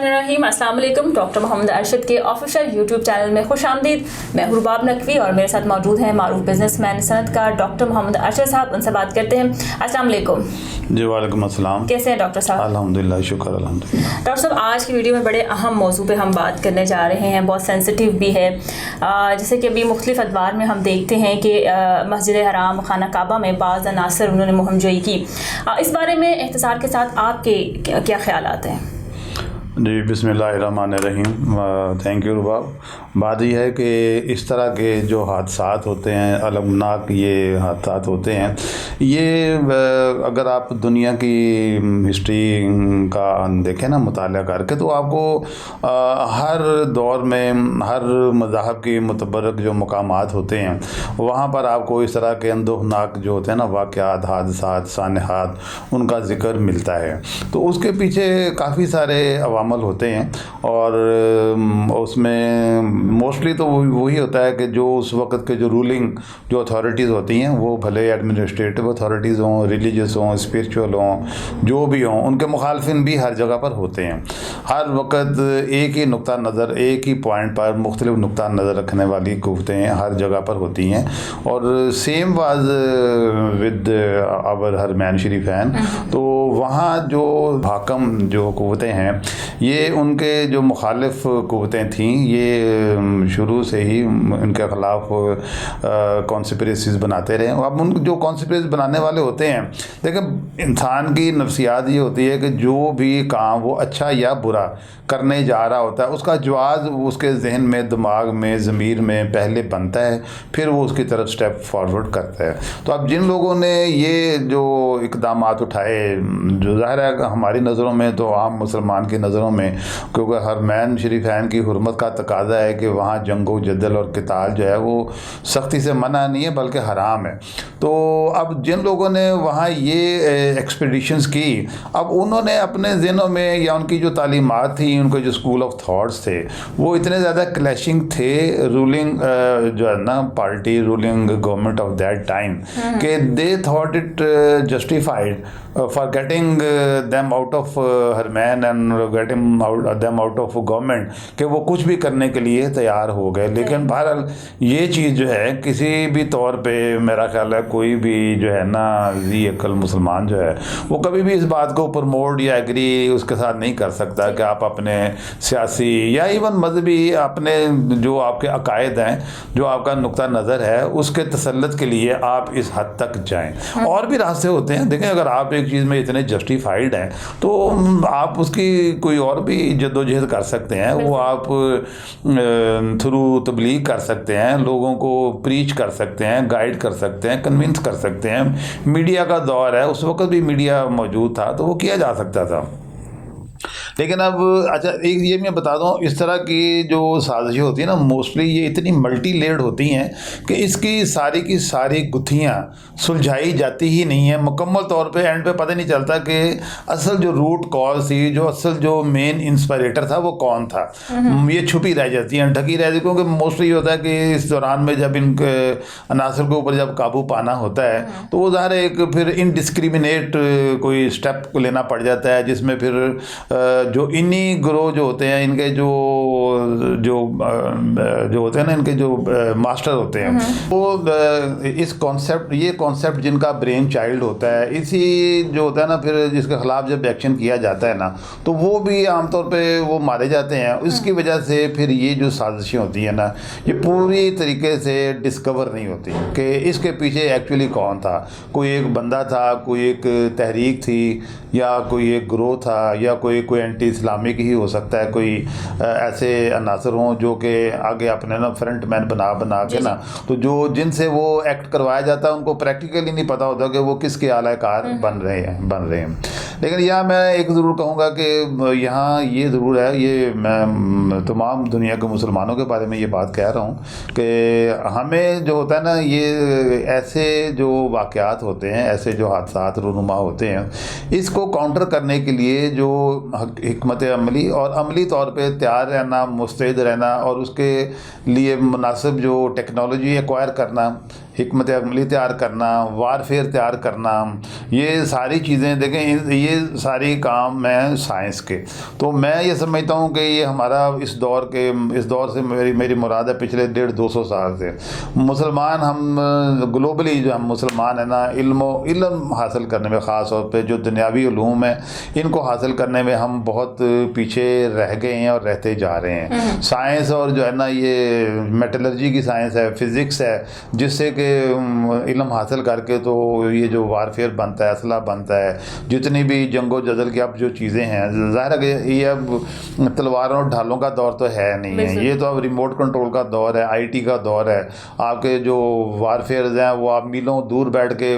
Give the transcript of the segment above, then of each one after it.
बिस्मिल्लाहिर्रहमानिर्रहीम। अस्सलाम वालेकुम। डॉक्टर मोहम्मद अरशद के ऑफिशियल यूट्यूब चैनल में खुशामदीद। मैं हूं रुबाब नकवी और मेरे साथ मौजूद हैं मारूफ बिजनेसमैन सनतकार डॉक्टर मोहम्मद अरशद साहब। उनसे बात करते हैं। अस्सलाम वालेकुम। जी वालेकुम अस्सलाम। कैसे हैं डॉक्टर साहब? अल्हम्दुलिल्लाह, शुक्र अल्हम्दुलिल्लाह। डॉक्टर साहब, आज की वीडियो में बड़े अहम मौजू पे हम बात करने जा रहे हैं, बहुत सेंसिटिव भी है। जैसे कि अभी मुख्तलिफ अदवार में हम देखते हैं कि मस्जिद हराम खाना काबा में बाज़ अनासर उन्होंने मुहमजोई की। इस बारे में एहतसार के साथ आपके क्या ख्यालात हैं? जी बिस्मिल्लाहिर्रहमानिर्रहीम। थैंक यू रुबाब। बात यह है कि इस तरह के जो हादसात होते हैं, अलमनाक ये हादसात होते हैं, ये अगर आप दुनिया की हिस्ट्री का देखें ना, मुताला करके, तो आपको हर दौर में हर मज़हब की मुतबरक जो मकामात होते हैं वहाँ पर आपको इस तरह के अंदोहनाक जो होते हैं ना वाक़यात, हादसात, सानहात, उनका ज़िक्र मिलता है। तो उसके पीछे काफ़ी सारे अवामल होते हैं और उसमें मोस्टली तो वही होता है कि जो उस वक़्त के जो रूलिंग जो अथॉरिटीज़ होती हैं, वो भले एडमिनिस्ट्रेटिव अथॉरिटीज़ हों, रिलीजियस हों, स्पिरिचुअल हों, जो भी हों, उनके मुखालफिन भी हर जगह पर होते हैं। हर वक़्त एक ही नुक्ता नज़र, एक ही पॉइंट पर मुख्तलिफ नुक्ता नज़र रखने वाली कुव्वतें हर जगह पर होती हैं। और सेम वाज विद आवर हरमैन शरीफैन। तो वहाँ जो हाकम जो कुव्वतें हैं, ये उनके जो मुखालिफ कुव्वतें थीं, ये शुरू से ही इनके ख़िलाफ़ कॉन्स्पिरेसीज़ बनाते रहे। अब उन जो कॉन्स्पिरेसी बनाने वाले होते हैं, देखिए इंसान की नफ्सियात ये होती है कि जो भी काम वो अच्छा या बुरा करने जा रहा होता है, उसका जवाब उसके जहन में, दिमाग में, ज़मीर में पहले बनता है, फिर वो उसकी तरफ स्टेप फॉरवर्ड करता है। तो अब जिन लोगों ने ये जो इक़दामात उठाए, जो ज़ाहिर है हमारी नज़रों में, तो आम मुसलमान की नज़रों में, क्योंकि हरमैन शरीफैन की हुर्मत का तकाज़ा है कि वहाँ जंगो जदल और क़िताल जो है वो सख्ती से मना नहीं है बल्कि हराम है। तो अब जिन लोगों ने वहाँ ये एक्सपीडिशंस की, अब उन्होंने अपने ज़हनों में या उनकी जो तालीमात थी, उनके जो स्कूल ऑफ थॉट्स थे, वो इतने ज़्यादा क्लैशिंग थे रूलिंग जो है ना party, ruling government of that time, कि they thought it justified for getting them out of Harman and getting them out of government, कि वो कुछ भी करने के लिए तैयार हो गए। लेकिन बहरहाल ये चीज़ जो है किसी भी तौर पे मेरा ख्याल है कोई भी जो है ना जी अक्ल मुसलमान जो है वो कभी भी इस बात को प्रमोट या एग्री उसके साथ नहीं कर सकता कि आप अपने सियासी या इवन मजहबी अपने जो आपके अकायद हैं, जो आपका नुक्ता नज़र है, उसके तसल्लुत के लिए आप इस हद तक जाएं। और भी रास्ते होते हैं। देखें, अगर आप एक चीज़ में इतने जस्टिफाइड हैं तो आप उसकी कोई और भी जद्दोजहद कर सकते हैं। वो आप थ्रू तबलीग कर सकते हैं, लोगों को प्रीच कर सकते हैं, गाइड कर सकते हैं, कन्विंस कर सकते हैं। मीडिया का दौर है, उस वक्त भी मीडिया मौजूद था तो वो किया जा सकता था। लेकिन अब अच्छा एक ये मैं बता दूं, इस तरह की जो साजिशें होती हैं ना, मोस्टली ये इतनी मल्टी लेयर्ड होती हैं कि इसकी की सारी गुत्थियां सुलझाई जाती ही नहीं है मुकम्मल तौर पे। एंड पे पता नहीं चलता कि असल जो रूट कॉज थी, जो असल जो मेन इंस्पायरेटर था, वो कौन था। ये छुपी रह जाती हैं, ढकी रह जाती, क्योंकि मोस्टली ये होता है कि इस दौरान में जब इनके अनासर के ऊपर जब काबू पाना होता है तो वो ज़ाहिर एक फिर इनडिस्क्रिमिनेट कोई स्टेप को लेना पड़ जाता है, जिसमें फिर जो इन्हीं ग्रोह जो होते हैं, इनके जो जो जो होते हैं ना, इनके जो मास्टर होते हैं, वो इस कॉन्सेप्ट, ये कॉन्सेप्ट जिनका ब्रेन चाइल्ड होता है, इसी जो होता है ना, फिर जिसके ख़िलाफ़ जब एक्शन किया जाता है ना, तो वो भी आमतौर पे वो मारे जाते हैं। इसकी वजह से फिर ये जो साजिशें होती हैं ना, ये पूरी तरीके से डिस्कवर नहीं होती कि इसके पीछे एक्चुअली कौन था। कोई एक बंदा था, कोई एक तहरीक थी, या कोई एक ग्रोह था, या कोई एंटी इस्लामिक ही हो सकता है, कोई ऐसे अनासर हों जो कि आगे अपने ना फ्रंट मैन बना के ना, तो जो जिनसे वो एक्ट करवाया जाता है उनको प्रैक्टिकली नहीं पता होता कि वो किसके आलाकार बन रहे हैं। लेकिन यहाँ मैं एक ज़रूर कहूँगा कि यहाँ ये ज़रूर है, ये मैं तमाम दुनिया के मुसलमानों के बारे में ये बात कह रहा हूँ कि हमें जो होता है ना, ये ऐसे जो वाक़यात होते हैं, ऐसे जो हादसात रूनुमा होते हैं, इसको काउंटर करने के लिए जो हिकमत अमली और अमली तौर पे तैयार रहना, मुस्तैद रहना, और उसके लिए मुनासिब जो टेक्नोलॉजी एक्वायर करना, हिकमत अमली तैयार करना, वारफेयर तैयार करना, ये सारी चीज़ें देखें, ये सारी काम हैं साइंस के। तो मैं ये समझता हूँ कि ये हमारा इस दौर से मेरी मुराद है पिछले 150-200 साल से मुसलमान, हम ग्लोबली जो हम मुसलमान है ना, इल्म हासिल करने में, ख़ास तौर पे जो दुनियावी उलूम है इनको हासिल करने में हम बहुत पीछे रह गए हैं और रहते जा रहे हैं। साइंस और जो है ना ये मेटलर्जी की साइंस है, फिज़िक्स है, जिससे कि इल्म हासिल करके तो ये जो वारफेयर बनता है, असला बनता है, जितनी भी जंगो जदल की अब जो चीज़ें हैं, ज़ाहिर है कि ये अब तलवारों और ढालों का दौर तो है नहीं है, ये तो अब रिमोट कंट्रोल का दौर है, आईटी का दौर है। आपके जो वारफेयर्स हैं वो आप मीलों दूर बैठ के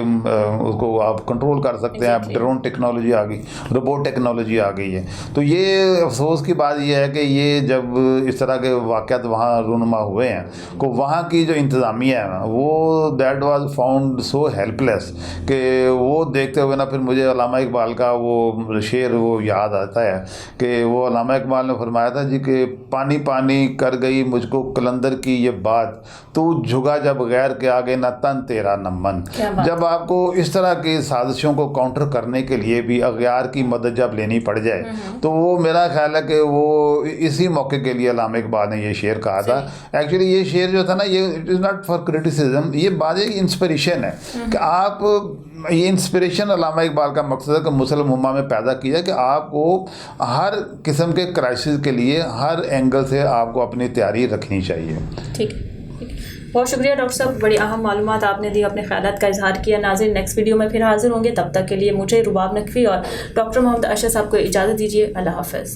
उसको आप कंट्रोल कर सकते हैं। अब ड्रोन टेक्नोलॉजी आ गई, रोबोट टेक्नोलॉजी आ गई है। तो ये अफसोस की बात ये है कि ये जब इस तरह के वाक़यात वहाँ रूनुमा हुए हैं तो वहाँ की जो इंतज़ामिया है वो that was found so helpless कि वो देखते हुए ना फिर मुझे अल्लामा इकबाल का वो शेर वो याद आता है कि वो अल्लामा इकबाल ने फरमाया था जी कि पानी पानी कर गई मुझको कलंदर की ये बात, तू झुका जब गैर के आगे ना तन तेरा न मन। जब आपको इस तरह की साजिशों को काउंटर करने के लिए भी अगयार की मदद जब लेनी पड़ जाए तो वो मेरा ख्याल है कि वो इसी मौके के लिए अल्लामा इकबाल ने ये शेर कहा था। एक्चुअली ये शेर जो था ना, ये it is not for criticism, ये बात एक इंस्पिरेशन है कि आप, ये इंस्पिरेशन अल्लामा इकबाल का मकसद है कि मुस्लिम उम्मा में पैदा किया कि आपको हर किस्म के क्राइसिस के लिए हर एंगल से आपको अपनी तैयारी रखनी चाहिए। ठीक है, बहुत शुक्रिया डॉक्टर साहब, बड़ी अहम मालूमात आपने दी, अपने ख्यालात का इजहार किया। नाज़रीन, नेक्स्ट वीडियो में फिर हाजिर होंगे, तब तक के लिए मुझे रुबाब नकवी और डॉक्टर मोहम्मद अरशद साहब को इजाज़त दीजिए। अल्लाह हाफ़िज़।